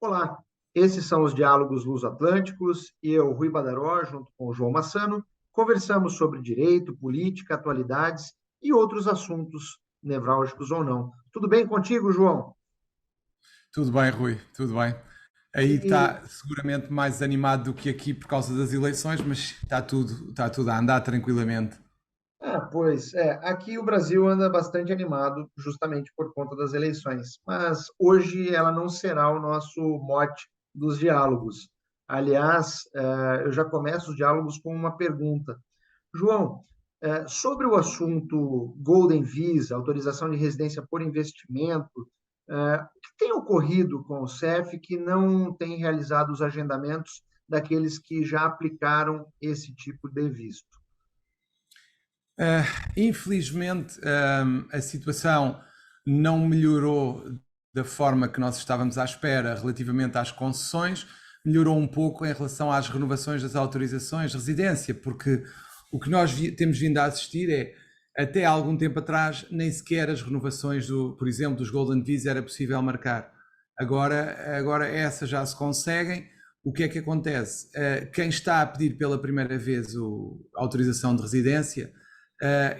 Olá, esses são os Diálogos Luso-Atlânticos e eu, Rui Badaró, junto com o João Massano, conversamos sobre direito, política, atualidades e outros assuntos, nevrálgicos ou não. Tudo bem contigo, João? Tudo bem, Rui, tudo bem. Aí E, está seguramente mais animado do que aqui por causa das eleições, mas está tudo a andar tranquilamente. aqui o Brasil anda bastante animado, justamente por conta das eleições, mas hoje ela não será o nosso mote dos diálogos. Aliás, eu já começo os diálogos com uma pergunta. João, sobre o assunto Golden Visa, autorização de residência por investimento, o que tem ocorrido com o CEF que não tem realizado os agendamentos daqueles que já aplicaram esse tipo de visto? Ah, Infelizmente, a situação não melhorou da forma que nós estávamos à espera relativamente às concessões, melhorou um pouco em relação às renovações das autorizações de residência, porque o que nós temos vindo a assistir é, até há algum tempo atrás, nem sequer as renovações, por exemplo, dos Golden Visa era possível marcar. Agora essas já se conseguem. O que é que acontece? Quem está a pedir pela primeira vez a autorização de residência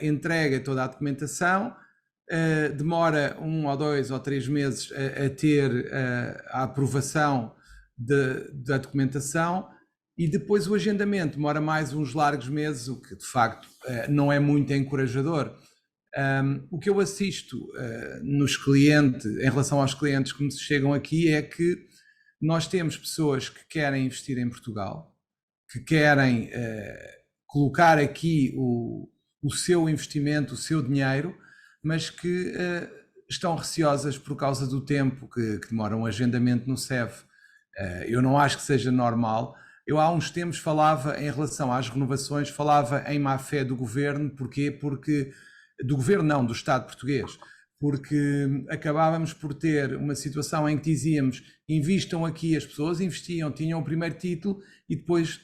entrega toda a documentação, demora 1 ou 2 ou 3 meses a ter a aprovação da documentação e depois o agendamento demora mais uns largos meses, o que de facto não é muito encorajador. O que eu assisto nos clientes, em relação aos clientes que me chegam aqui, é que nós temos pessoas que querem investir em Portugal, que querem colocar aqui o seu investimento, o seu dinheiro, mas que estão receosas por causa do tempo que demora um agendamento no CEF. Eu não acho que seja normal. Eu há uns tempos falava, em relação às renovações, falava em má fé do governo. Porquê? Porque, do governo não, do Estado português, porque acabávamos por ter uma situação em que dizíamos invistam aqui, as pessoas investiam, tinham o primeiro título e depois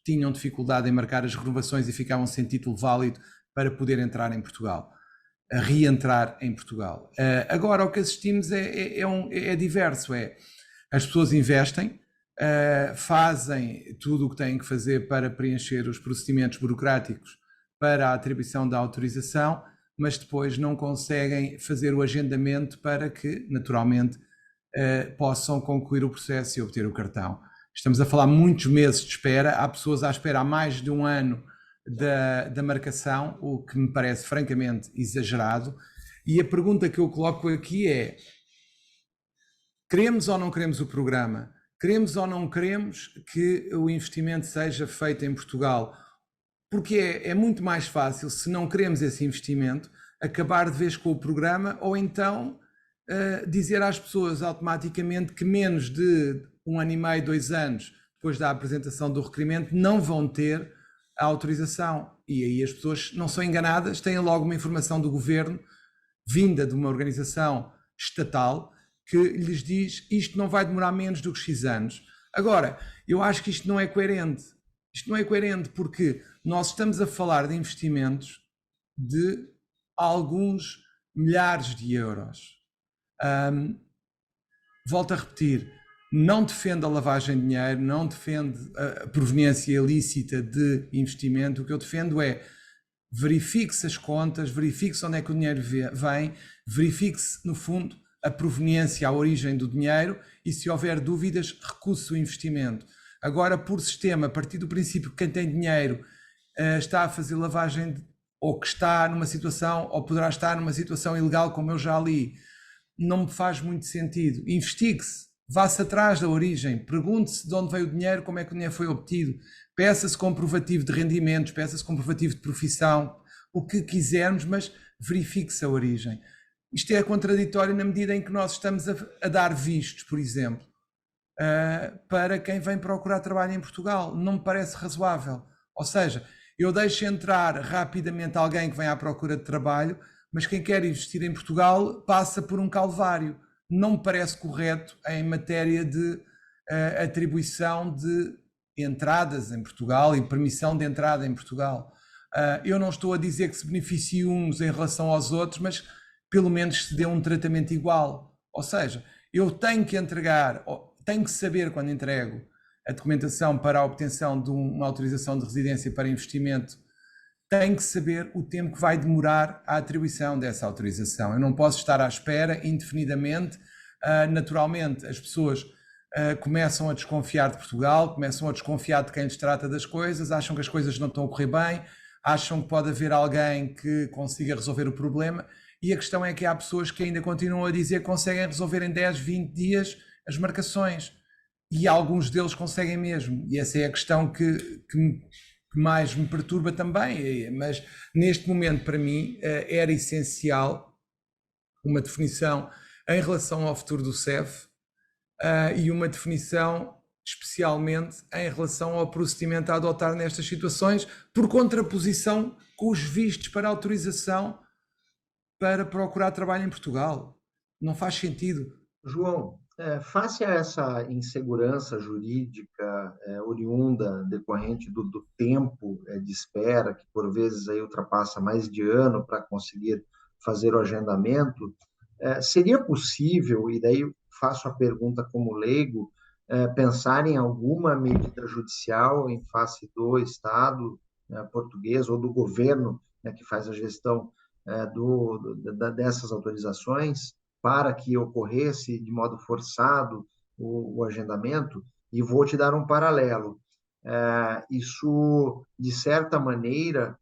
tinham dificuldade em marcar as renovações e ficavam sem título válido para poder entrar em Portugal, a reentrar em Portugal. Agora o que assistimos é diverso, as pessoas investem, fazem tudo o que têm que fazer para preencher os procedimentos burocráticos para a atribuição da autorização, mas depois não conseguem fazer o agendamento para que, naturalmente, possam concluir o processo e obter o cartão. Estamos a falar muitos meses de espera, há pessoas à espera há mais de um ano da marcação, o que me parece francamente exagerado. E a pergunta que eu coloco aqui é: queremos ou não queremos o programa? Queremos ou não queremos que o investimento seja feito em Portugal? Porque é muito mais fácil, se não queremos esse investimento, acabar de vez com o programa ou então dizer às pessoas automaticamente que menos de 1 ano e meio, 2 anos depois da apresentação do requerimento não vão ter a autorização. E aí as pessoas não são enganadas, têm logo uma informação do governo vinda de uma organização estatal que lhes diz isto não vai demorar menos do que X anos. Agora, eu acho que isto não é coerente. Isto não é coerente porque nós estamos a falar de investimentos de alguns milhares de euros. Volto a repetir, não defendo a lavagem de dinheiro, não defendo a proveniência ilícita de investimento. O que eu defendo é verifique-se as contas, verifique-se onde é que o dinheiro vem, verifique-se, no fundo, a proveniência, a origem do dinheiro e, se houver dúvidas, recuse o investimento. Agora, por sistema, a partir do princípio que quem tem dinheiro está a fazer lavagem ou que está numa situação, ou poderá estar numa situação ilegal, como eu já li, não me faz muito sentido. Investigue-se, vá-se atrás da origem, pergunte-se de onde veio o dinheiro, como é que o dinheiro foi obtido, peça-se comprovativo de rendimentos, peça-se comprovativo de profissão, o que quisermos, mas verifique-se a origem. Isto é contraditório na medida em que nós estamos a dar vistos, por exemplo, para quem vem procurar trabalho em Portugal. Não me parece razoável. Ou seja, eu deixo entrar rapidamente alguém que vem à procura de trabalho, mas quem quer investir em Portugal passa por um calvário. Não me parece correto em matéria de atribuição de entradas em Portugal e permissão de entrada em Portugal. Eu não estou a dizer que se beneficie uns em relação aos outros, mas pelo menos se dê um tratamento igual. Ou seja, eu tenho que entregar, tenho que saber, quando entrego a documentação para a obtenção de uma autorização de residência para investimento, tenho que saber o tempo que vai demorar a atribuição dessa autorização. Eu não posso estar à espera indefinidamente. Naturalmente, as pessoas começam a desconfiar de Portugal, começam a desconfiar de quem lhes trata das coisas, acham que as coisas não estão a correr bem, acham que pode haver alguém que consiga resolver o problema, e a questão é que há pessoas que ainda continuam a dizer que conseguem resolver em 10, 20 dias as marcações, e alguns deles conseguem mesmo, e essa é a questão que mais me perturba também. Mas neste momento, para mim, era essencial uma definição em relação ao futuro do CEF, e uma definição especialmente em relação ao procedimento a adotar nestas situações, por contraposição com os vistos para autorização para procurar trabalho em Portugal. Não faz sentido. João, face a essa insegurança jurídica oriunda, decorrente do tempo de espera, que por vezes aí ultrapassa mais de ano para conseguir fazer o agendamento, seria possível, e daí faço a pergunta como leigo, pensar em alguma medida judicial em face do Estado português ou do governo, né, que faz a gestão dessas autorizações, para que ocorresse de modo forçado o agendamento? E vou te dar um paralelo. Isso, de certa maneira,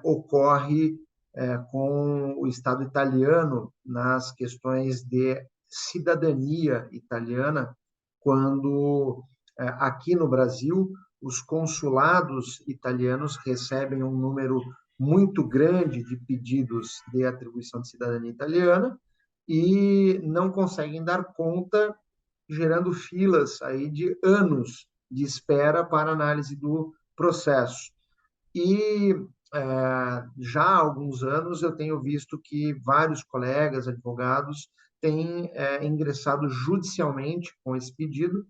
ocorre com o Estado italiano nas questões de cidadania italiana, quando aqui no Brasil os consulados italianos recebem um número muito grande de pedidos de atribuição de cidadania italiana e não conseguem dar conta, gerando filas aí de anos de espera para análise do processo. E já há alguns anos eu tenho visto que vários colegas advogados têm ingressado judicialmente com esse pedido,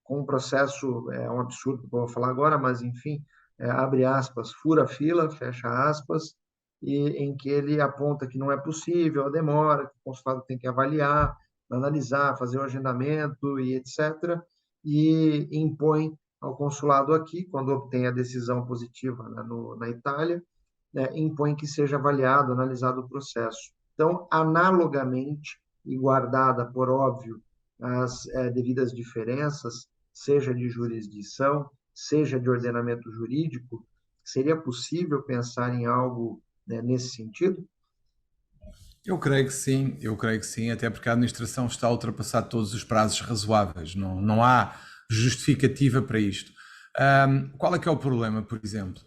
com um processo, um absurdo que eu vou falar agora, mas enfim, abre aspas, fura fila, fecha aspas, e em que ele aponta que não é possível, a demora, que o consulado tem que avaliar, analisar, fazer o agendamento e etc., e impõe ao consulado aqui, quando obtém a decisão positiva na Itália, impõe que seja avaliado, analisado o processo. Então, analogamente, e guardada, por óbvio, as devidas diferenças, seja de jurisdição, seja de ordenamento jurídico, seria possível pensar em algo nesse sentido? Eu creio que sim, até porque a administração está a ultrapassar todos os prazos razoáveis, não há justificativa para isto. Qual é que é o problema, por exemplo?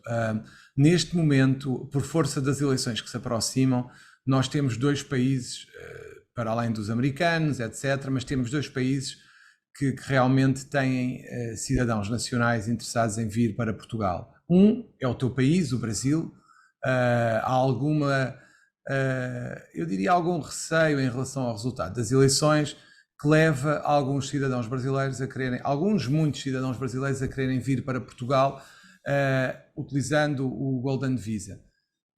Neste momento, por força das eleições que se aproximam, nós temos dois países, para além dos americanos, etc., mas temos dois países que realmente têm cidadãos nacionais interessados em vir para Portugal. Um é o teu país, o Brasil. Há alguma... eu diria algum receio em relação ao resultado das eleições que leva alguns cidadãos brasileiros a quererem, muitos cidadãos brasileiros a quererem vir para Portugal utilizando o Golden Visa.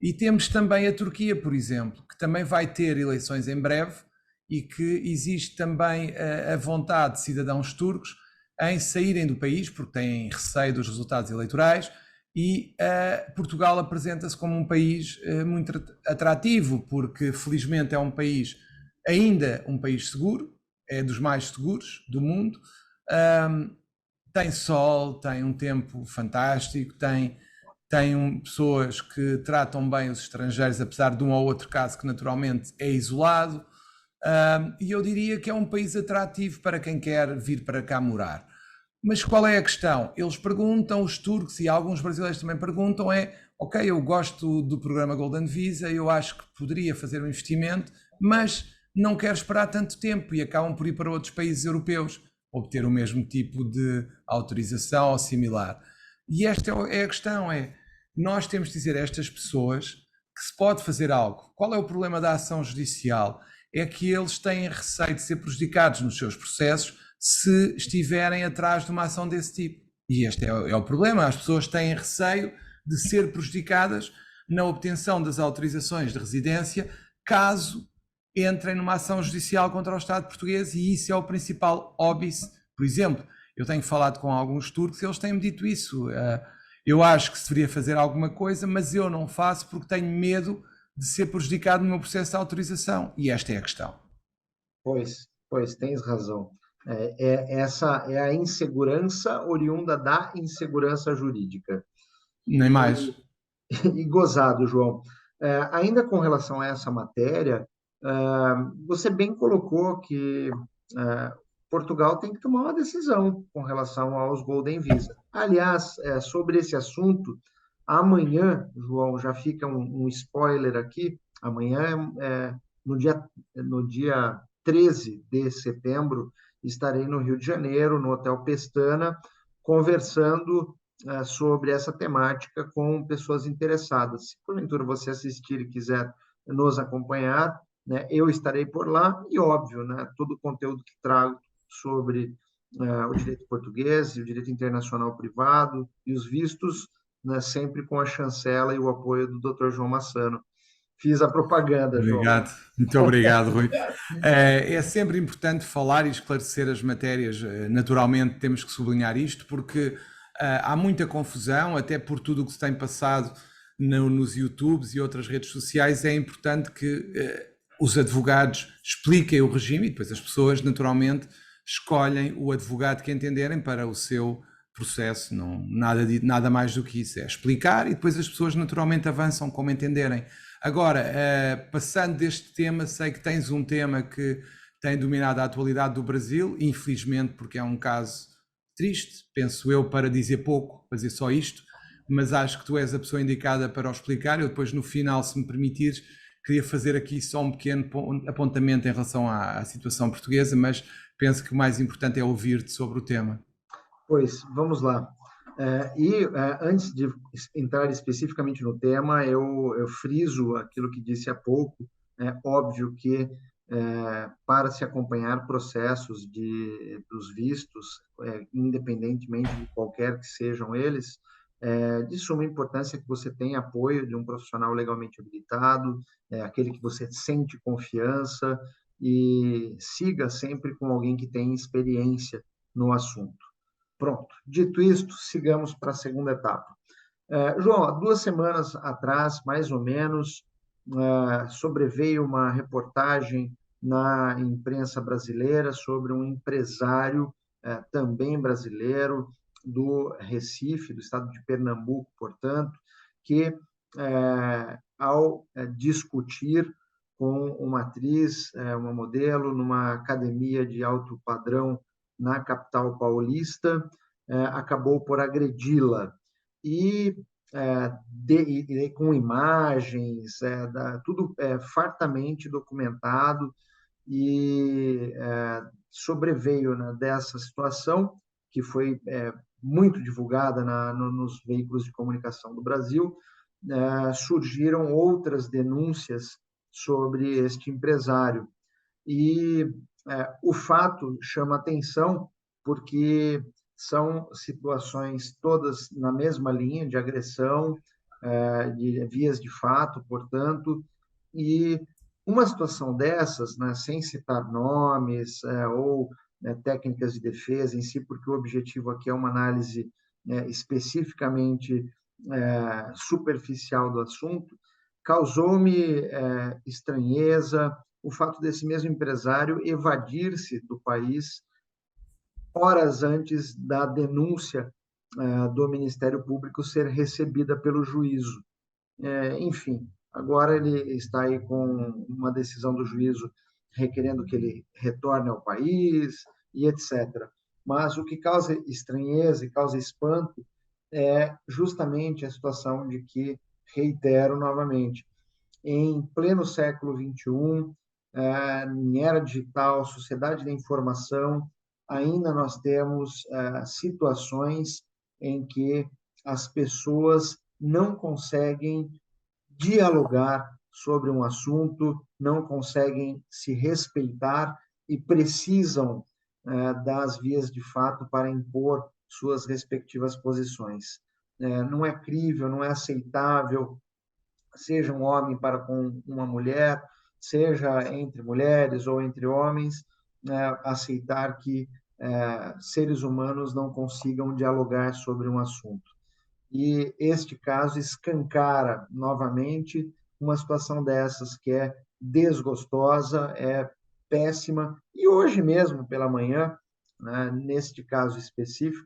E temos também a Turquia, por exemplo, que também vai ter eleições em breve e que existe também a vontade de cidadãos turcos em saírem do país porque têm receio dos resultados eleitorais. E Portugal apresenta-se como um país muito atrativo, porque felizmente é um país, ainda um país seguro, é dos mais seguros do mundo, tem sol, tem um tempo fantástico, tem pessoas que tratam bem os estrangeiros, apesar de um ou outro caso que naturalmente é isolado, e eu diria que é um país atrativo para quem quer vir para cá morar. Mas qual é a questão? Eles perguntam, os turcos e alguns brasileiros também perguntam, ok, eu gosto do programa Golden Visa, eu acho que poderia fazer um investimento, mas não quero esperar tanto tempo, e acabam por ir para outros países europeus, obter o mesmo tipo de autorização ou similar. E esta é a questão, nós temos de dizer a estas pessoas que se pode fazer algo. Qual é o problema da ação judicial? É que eles têm receio de ser prejudicados nos seus processos se estiverem atrás de uma ação desse tipo. E este é o problema. As pessoas têm receio de ser prejudicadas na obtenção das autorizações de residência caso entrem numa ação judicial contra o Estado português, e isso é o principal óbice. Por exemplo, eu tenho falado com alguns turcos e eles têm-me dito isso. Eu acho que se deveria fazer alguma coisa, mas eu não faço porque tenho medo de ser prejudicado no meu processo de autorização. E esta é a questão. Pois, tens razão. Essa é a insegurança oriunda da insegurança jurídica. Nem mais. E gozado, João. Ainda com relação a essa matéria, você bem colocou que Portugal tem que tomar uma decisão com relação aos Golden Visa. Aliás, sobre esse assunto, amanhã, João, já fica um spoiler aqui, amanhã, no dia 13 de setembro, estarei no Rio de Janeiro, no Hotel Pestana, conversando sobre essa temática com pessoas interessadas. Se porventura você assistir e quiser nos acompanhar, né, eu estarei por lá e, óbvio, né, todo o conteúdo que trago sobre o direito português e o direito internacional privado e os vistos, né, sempre com a chancela e o apoio do Dr. João Massano. Fiz a propaganda, João. Obrigado, muito obrigado, Rui. É sempre importante falar e esclarecer as matérias. Naturalmente, temos que sublinhar isto, porque há muita confusão, até por tudo o que se tem passado nos YouTubes e outras redes sociais. É importante que os advogados expliquem o regime e depois as pessoas, naturalmente, escolhem o advogado que entenderem para o seu processo. Não, nada mais do que isso. É explicar e depois as pessoas, naturalmente, avançam como entenderem. Agora, passando deste tema, sei que tens um tema que tem dominado a atualidade do Brasil, infelizmente, porque é um caso triste, penso eu, para dizer pouco, fazer só isto, mas acho que tu és a pessoa indicada para o explicar. Eu depois, no final, se me permitires, queria fazer aqui só um pequeno apontamento em relação à situação portuguesa, mas penso que o mais importante é ouvir-te sobre o tema. Pois, vamos lá. Antes de entrar especificamente no tema, eu friso aquilo que disse há pouco. É óbvio que, para se acompanhar processos dos vistos, independentemente de qualquer que sejam eles, de suma importância que você tenha apoio de um profissional legalmente habilitado, aquele que você sente confiança, e siga sempre com alguém que tem experiência no assunto. Pronto. Dito isto, sigamos para a segunda etapa. João, há 2 semanas atrás, mais ou menos, sobreveio uma reportagem na imprensa brasileira sobre um empresário também brasileiro do Recife, do estado de Pernambuco, portanto, que, ao discutir com uma atriz, uma modelo, numa academia de alto padrão na capital paulista, acabou por agredi-la. E, com imagens, tudo fartamente documentado, e sobreveio, né, dessa situação, que foi muito divulgada nos veículos de comunicação do Brasil, surgiram outras denúncias sobre este empresário. E o fato chama atenção porque são situações todas na mesma linha de agressão, de vias de fato, portanto, e uma situação dessas, né, sem citar nomes ou técnicas de defesa em si, porque o objetivo aqui é uma análise especificamente superficial do assunto, causou-me estranheza o fato desse mesmo empresário evadir-se do país horas antes da denúncia do Ministério Público ser recebida pelo juízo. Enfim, agora ele está aí com uma decisão do juízo requerendo que ele retorne ao país e etc. Mas o que causa estranheza e causa espanto é justamente a situação de que, reitero novamente, em pleno século XXI, em era digital, sociedade da informação, ainda nós temos situações em que as pessoas não conseguem dialogar sobre um assunto, não conseguem se respeitar e precisam das vias de fato para impor suas respectivas posições. Não é crível, não é aceitável, seja um homem para com uma mulher, seja entre mulheres ou entre homens, aceitar que seres humanos não consigam dialogar sobre um assunto. E este caso escancara novamente uma situação dessas que é desgostosa, é péssima. E hoje mesmo, pela manhã, né, neste caso específico,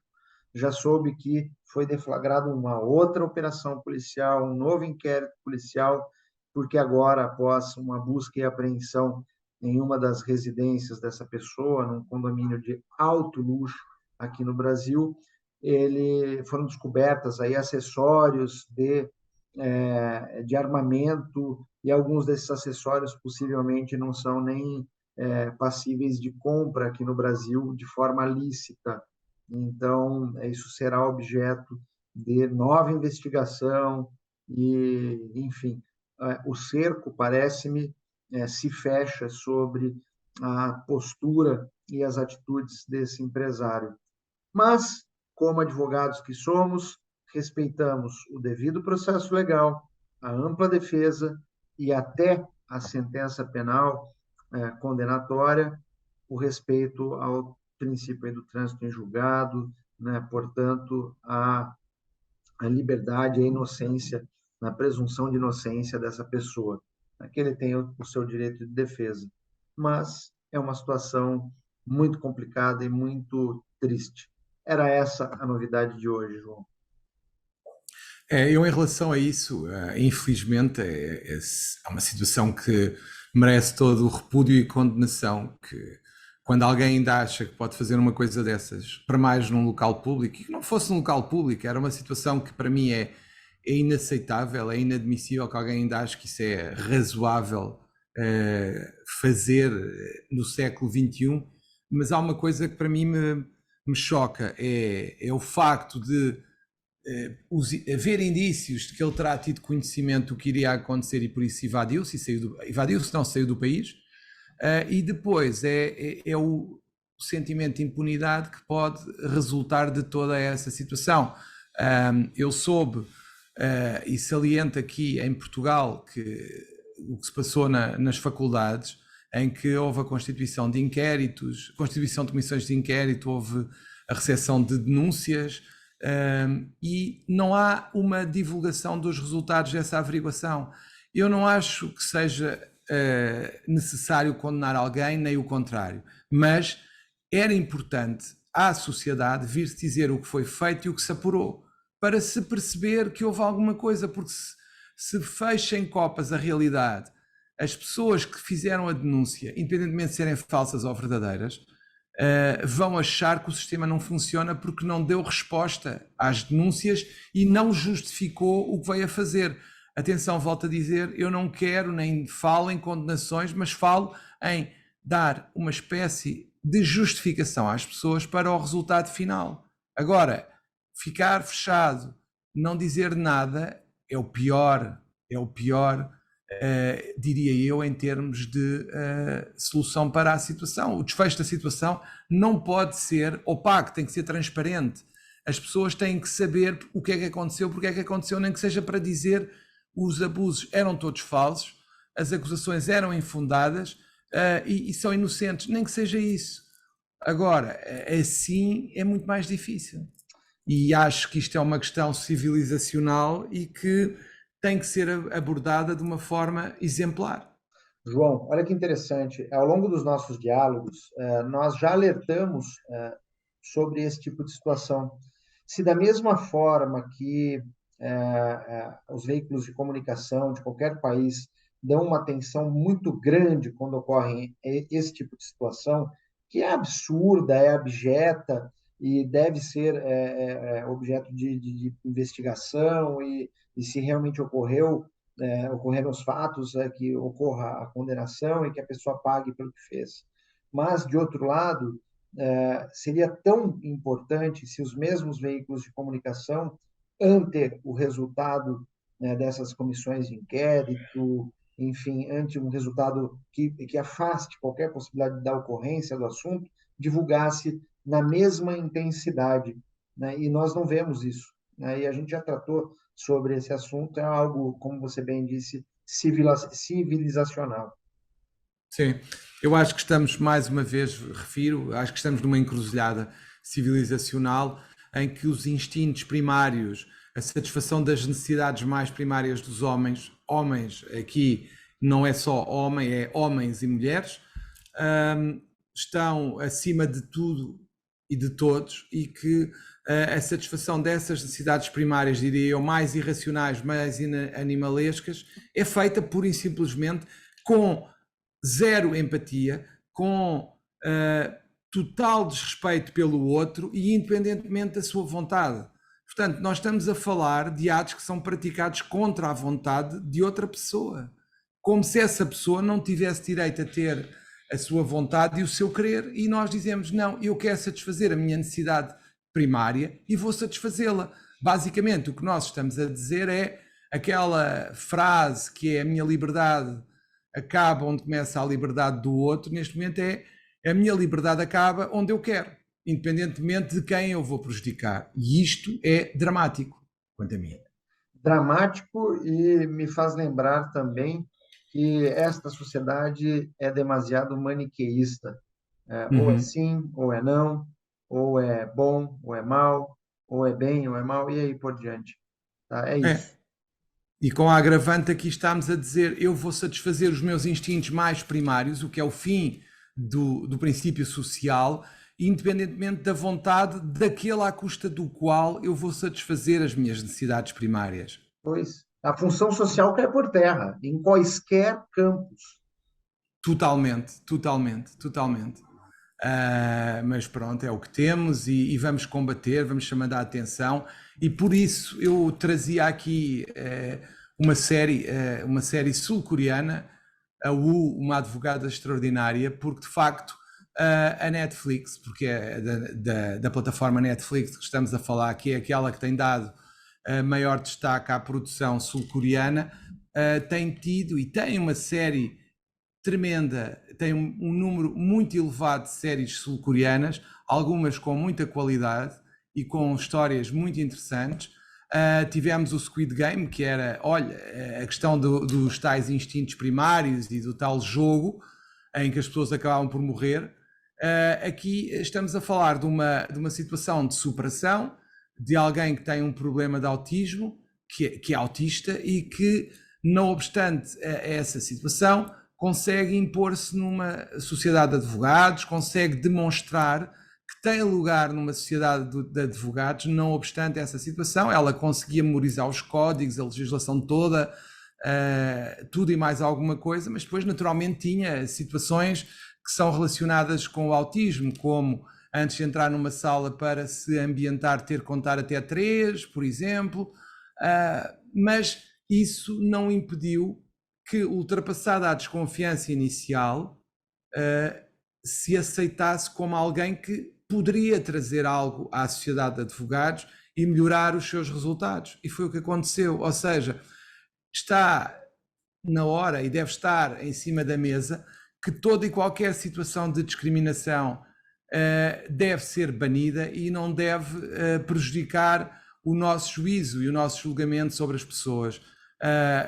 já soube que foi deflagrada uma outra operação policial, um novo inquérito policial, porque agora, após uma busca e apreensão em uma das residências dessa pessoa, num condomínio de alto luxo aqui no Brasil, foram descobertas aí acessórios de armamento, e alguns desses acessórios possivelmente não são nem passíveis de compra aqui no Brasil de forma lícita. Então, isso será objeto de nova investigação e, enfim, o cerco, parece-me, se fecha sobre a postura e as atitudes desse empresário. Mas, como advogados que somos, respeitamos o devido processo legal, a ampla defesa e até a sentença penal condenatória, o respeito ao princípio do trânsito em julgado, né? Portanto, a liberdade e a inocência, na presunção de inocência dessa pessoa, né? Que ele tem o seu direito de defesa. Mas é uma situação muito complicada e muito triste. Era essa a novidade de hoje, João. Eu, em relação a isso, infelizmente, é uma situação que merece todo o repúdio e condenação, que quando alguém ainda acha que pode fazer uma coisa dessas, para mais num local público, e que não fosse num local público, era uma situação que para mim é inaceitável, é inadmissível que alguém ainda ache que isso é razoável fazer no século XXI, mas há uma coisa que para mim me choca, é o facto de haver indícios de que ele terá tido conhecimento do que iria acontecer e por isso evadiu-se, não saiu do país, e depois é o sentimento de impunidade que pode resultar de toda essa situação. Eu soube, e saliento aqui em Portugal, que o que se passou nas faculdades, em que houve a constituição de inquéritos, constituição de comissões de inquérito, houve a recepção de denúncias, e não há uma divulgação dos resultados dessa averiguação. Eu não acho que seja necessário condenar alguém, nem o contrário, mas era importante à sociedade vir-se dizer o que foi feito e o que se apurou, para se perceber que houve alguma coisa, porque se fecha em copas a realidade, as pessoas que fizeram a denúncia, independentemente de serem falsas ou verdadeiras, vão achar que o sistema não funciona porque não deu resposta às denúncias e não justificou o que veio a fazer. Atenção, volto a dizer, eu não quero nem falo em condenações, mas falo em dar uma espécie de justificação às pessoas para o resultado final. Agora, ficar fechado, não dizer nada, é o pior, diria eu, em termos de solução para a situação. O desfecho da situação não pode ser opaco, tem que ser transparente. As pessoas têm que saber o que é que aconteceu, porque é que aconteceu, nem que seja para dizer os abusos eram todos falsos, as acusações eram infundadas e são inocentes, nem que seja isso. Agora, assim é muito mais difícil. E acho que isto é uma questão civilizacional e que tem que ser abordada de uma forma exemplar. João, olha que interessante. Ao longo dos nossos diálogos, nós já alertamos sobre esse tipo de situação. Se da mesma forma que os veículos de comunicação de qualquer país dão uma atenção muito grande quando ocorre esse tipo de situação, que é absurda, é abjeta e deve ser objeto de investigação, e se realmente ocorreram os fatos, que ocorra a condenação e que a pessoa pague pelo que fez. Mas, de outro lado, seria tão importante se os mesmos veículos de comunicação, ante o resultado, né, dessas comissões de inquérito, enfim, ante um resultado que afaste qualquer possibilidade da ocorrência do assunto, divulgasse na mesma intensidade, né? E nós não vemos isso, né? E a gente já tratou sobre esse assunto, é algo, como você bem disse, civilizacional. Sim, eu acho que estamos, mais uma vez, refiro, acho que estamos numa encruzilhada civilizacional em que os instintos primários, a satisfação das necessidades mais primárias dos homens, homens aqui não é só homem, é homens e mulheres, estão acima de tudo e de todos, e que a satisfação dessas necessidades primárias, diria eu, mais irracionais, mais animalescas, é feita pura e simplesmente com zero empatia, com total desrespeito pelo outro e independentemente da sua vontade. Portanto, nós estamos a falar de atos que são praticados contra a vontade de outra pessoa, como se essa pessoa não tivesse direito a ter a sua vontade e o seu querer, e nós dizemos, não, eu quero satisfazer a minha necessidade primária e vou satisfazê-la. Basicamente, o que nós estamos a dizer é aquela frase que é a minha liberdade acaba onde começa a liberdade do outro, neste momento é a minha liberdade acaba onde eu quero, independentemente de quem eu vou prejudicar. E isto é dramático, quanto a mim. Dramático, e me faz lembrar também que esta sociedade é demasiado maniqueísta. Ou é sim, ou é não, ou é bom, ou é mal, ou é bem, ou é mal, e aí por diante. Tá? É É. isso. E com a agravante aqui estamos a dizer eu vou satisfazer os meus instintos mais primários, o que é o fim do princípio social, independentemente da vontade daquele à custa do qual eu vou satisfazer as minhas necessidades primárias. Pois a função social cai por terra, em quaisquer campos. Totalmente, totalmente, totalmente. Mas pronto, é o que temos e vamos combater, vamos chamando a atenção, e por isso eu trazia aqui uma série sul-coreana, a Woo, uma advogada extraordinária, porque de facto a Netflix, porque é da plataforma Netflix que estamos a falar, que é aquela que tem dado maior destaque à produção sul-coreana, tem tido e tem uma série tremenda, tem um número muito elevado de séries sul-coreanas, algumas com muita qualidade e com histórias muito interessantes. Tivemos o Squid Game, que era, olha, a questão dos tais instintos primários e do tal jogo em que as pessoas acabavam por morrer. Aqui estamos a falar de uma situação de superação, de alguém que tem um problema de autismo, que é autista e que, não obstante essa situação, consegue impor-se numa sociedade de advogados, consegue demonstrar que tem lugar numa sociedade de advogados, não obstante essa situação. Ela conseguia memorizar os códigos, a legislação toda, tudo e mais alguma coisa, mas depois naturalmente tinha situações que são relacionadas com o autismo, como antes de entrar numa sala para se ambientar ter que contar até 3, por exemplo, mas isso não impediu que, ultrapassada a desconfiança inicial, se aceitasse como alguém que poderia trazer algo à sociedade de advogados e melhorar os seus resultados. E foi o que aconteceu. Ou seja, está na hora e deve estar em cima da mesa que toda e qualquer situação de discriminação deve ser banida e não deve prejudicar o nosso juízo e o nosso julgamento sobre as pessoas.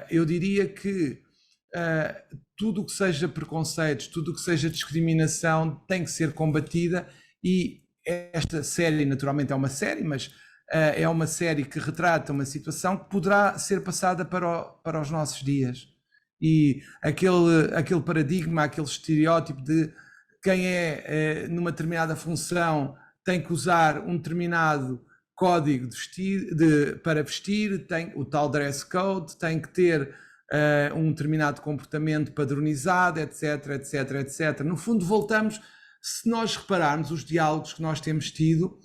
Eu diria que tudo o que seja preconceitos, tudo o que seja discriminação tem que ser combatida, e esta série naturalmente é uma série, mas é uma série que retrata uma situação que poderá ser passada para os nossos dias. E aquele paradigma, aquele estereótipo de quem é numa determinada função tem que usar um determinado código para vestir, tem o tal dress code, tem que ter um determinado comportamento padronizado, etc, etc, etc. No fundo, voltamos, se nós repararmos, os diálogos que nós temos tido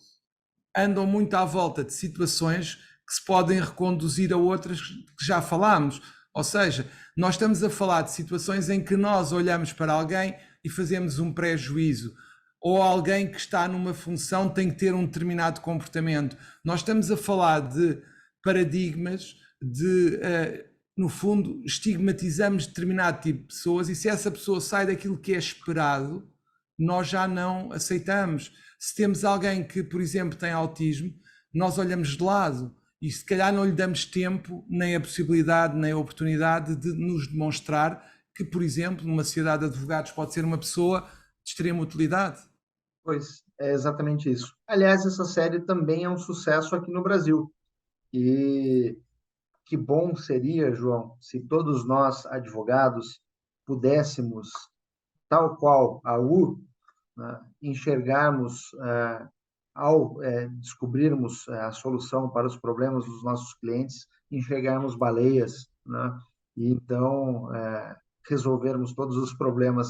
andam muito à volta de situações que se podem reconduzir a outras que já falámos. Ou seja, nós estamos a falar de situações em que nós olhamos para alguém e fazemos um pré-juízo, ou alguém que está numa função tem que ter um determinado comportamento. Nós estamos a falar de paradigmas, no fundo, estigmatizamos determinado tipo de pessoas, e se essa pessoa sai daquilo que é esperado, nós já não aceitamos. Se temos alguém que, por exemplo, tem autismo, nós olhamos de lado e se calhar não lhe damos tempo, nem a possibilidade, nem a oportunidade de nos demonstrar que, por exemplo, numa sociedade de advogados pode ser uma pessoa de extrema utilidade. Pois, é exatamente isso. Aliás, essa série também é um sucesso aqui no Brasil. E que bom seria, João, se todos nós, advogados, pudéssemos, tal qual a U, né, enxergarmos, ao descobrirmos a solução para os problemas dos nossos clientes, enxergarmos baleias, né, e então resolvermos todos os problemas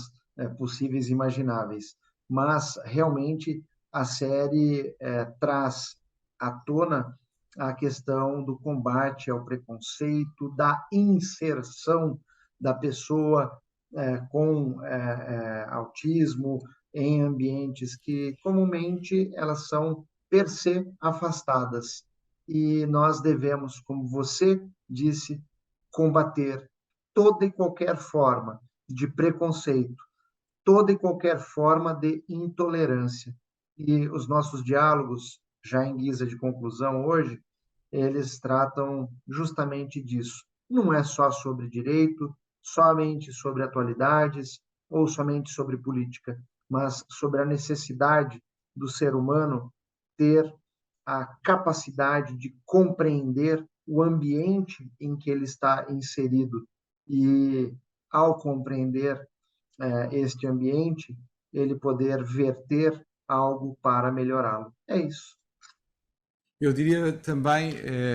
possíveis e imagináveis. Mas, realmente, a série traz à tona a questão do combate ao preconceito, da inserção da pessoa com autismo em ambientes que comumente elas são per se afastadas. E nós devemos, como você disse, combater toda e qualquer forma de preconceito, toda e qualquer forma de intolerância. E os nossos diálogos, já em guisa de conclusão hoje, eles tratam justamente disso. Não é só sobre direito, somente sobre atualidades ou somente sobre política, mas sobre a necessidade do ser humano ter a capacidade de compreender o ambiente em que ele está inserido e, ao compreender este ambiente, ele poder verter algo para melhorá-lo. É isso. Eu diria também,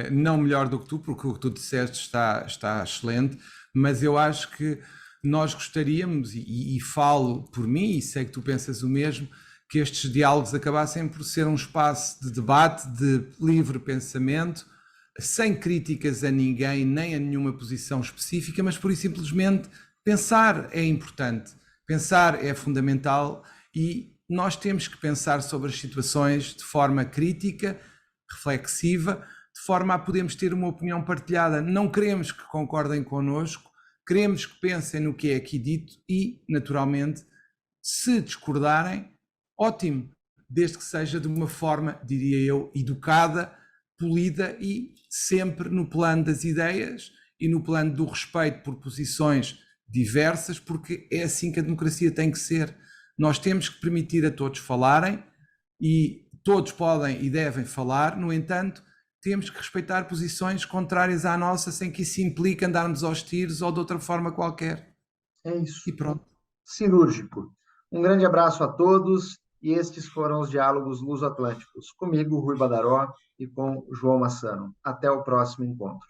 não melhor do que tu, porque o que tu disseste está excelente, mas eu acho que nós gostaríamos, e falo por mim, e sei que tu pensas o mesmo, que estes diálogos acabassem por ser um espaço de debate, de livre pensamento, sem críticas a ninguém, nem a nenhuma posição específica, mas por simplesmente pensar é importante, pensar é fundamental e nós temos que pensar sobre as situações de forma crítica, reflexiva, de forma a podermos ter uma opinião partilhada. Não queremos que concordem connosco, queremos que pensem no que é aqui dito e, naturalmente, se discordarem, ótimo, desde que seja de uma forma, diria eu, educada, polida e sempre no plano das ideias e no plano do respeito por posições diversas, porque é assim que a democracia tem que ser. Nós temos que permitir a todos falarem e todos podem e devem falar, no entanto, temos que respeitar posições contrárias à nossa sem que isso implique andarmos aos tiros ou de outra forma qualquer. É isso. E pronto. Cirúrgico. Um grande abraço a todos e estes foram os Diálogos Luso-Atlânticos, comigo, Rui Badaró, e com João Massano. Até o próximo encontro.